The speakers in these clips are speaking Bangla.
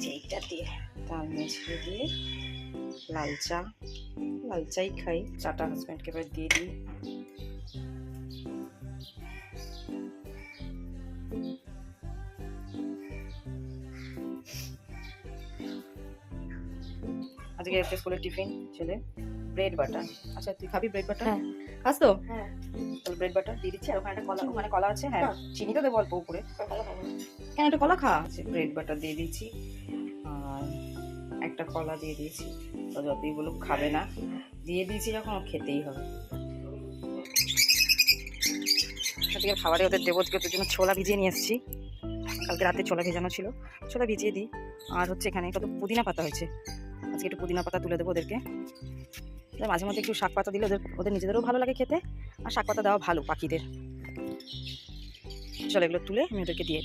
যে এইটা দিয়ে তাল মিছড়ে দিয়ে লাল চাই খাই। চাটা হাজব্যান্ডকে এবার দিয়ে দিই। আজকে একটা স্কুলের টিফিন ছেলে ব্রেড বাটার। আচ্ছা তুই খাবি ব্রেড বাটার? হ্যাঁ। খাস তো? হ্যাঁ। তাহলে ব্রেড বাটার দিয়ে দিচ্ছি। আর ওখানে একটা কলা, ওখানে কলা আছে। হ্যাঁ, চিনি তো দেবো অল্প উপরে। কলা খাবো। কেন, একটা কলা খা। ব্রেড বাটার দিয়ে দিচ্ছি আর একটা কলা দিয়ে দিয়েছি। তো যতই বলুক খাবে না, দিয়ে দিয়েছি যখন খেতেই হবে। আজকে খাবারে ওদের দেবো। ওদের জন্য ছোলা ভিজিয়ে নিয়ে এসেছি, কালকে রাতে ছোলা ভেজানো ছিল, ছোলা ভিজিয়ে দিই। আর হচ্ছে এখানে কত পুদিনা পাতা হয়েছে, আজকে একটু পুদিনা পাতা তুলে দেবো ওদেরকে। মাঝে মধ্যে একটু শাক পাতা দিলে ওদের নিজেদেরও ভালো লাগে খেতে, আর শাক পাতা দেওয়া ভালো পাখিদের। চলো এগুলো তুলে আমি ওদেরকে দিয়ে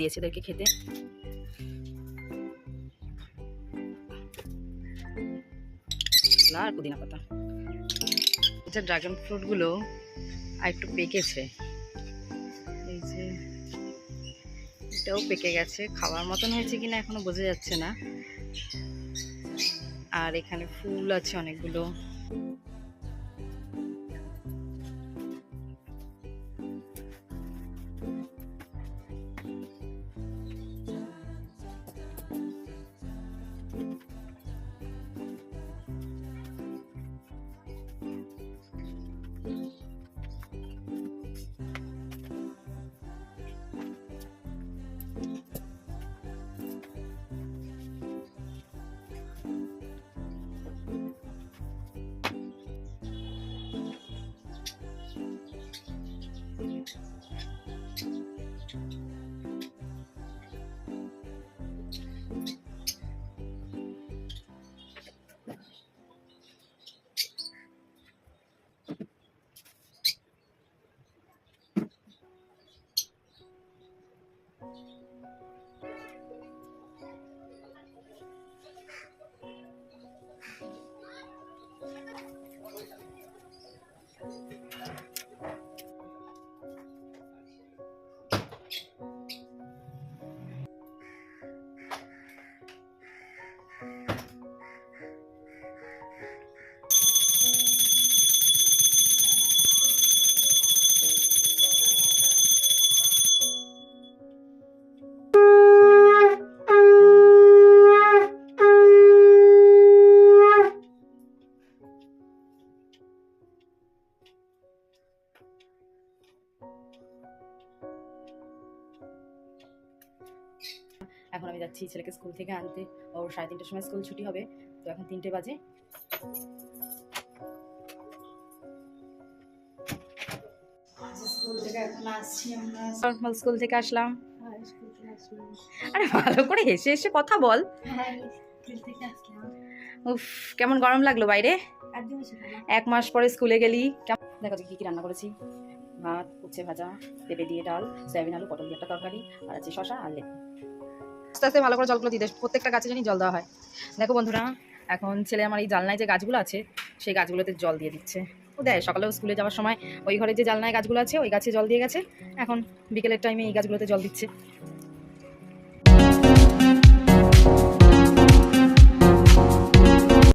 দিয়েছি ওদেরকে খেতে। আর পুদিনা পাতা। এটা ড্রাগন ফ্রুটগুলো আর একটু পেকেছে, এই যে এটাও পেকে গেছে। খাওয়ার মতন হয়েছে কিনা এখনো বোঝা যাচ্ছে না। আর এখানে ফুল আছে অনেকগুলো। এখন আমি যাচ্ছি ছেলেকে স্কুল থেকে আনতে। ওর 3:30টার সময় স্কুল ছুটি হবে, তো এখন 3টে বাজে। স্কুল থেকে এখন আসছি আমরা। স্কুল থেকে আসলাম। হ্যাঁ, স্কুল থেকে আসলাম। আরে ভালো করে হেসে হেসে কথা বল। হ্যাঁ, স্কুল থেকে আসলাম। উফ, কেমন গরম লাগলো বাইরে। একদম বেশি ভালো। 1 মাস পরে স্কুলে গেলি। দেখো কি কি রান্না করেছি। ভাত, উচ্ছে ভাজা, পেঁপে দিয়ে ডাল, সয়াবিন আলু, পটল দিয়ে একটা তরকারি, আর আছে শশা আর লেবু। আস্তে আস্তে ভালো করে জলগুলো দিয়ে দেয়, প্রত্যেকটা গাছে জানি জল দেওয়া হয়। দেখো বন্ধুরা, এখন ছেলে আমার এই জানলায় যে গাছগুলো আছে সেই গাছগুলোতে জল দিয়ে দিচ্ছে। ও দেয় সকালেও স্কুলে যাওয়ার সময় ওই ঘরে যে জানলায় গাছগুলো আছে ওই গাছে জল দিয়ে গেছে, এখন বিকেলের টাইমে এই গাছগুলোতে জল দিচ্ছে।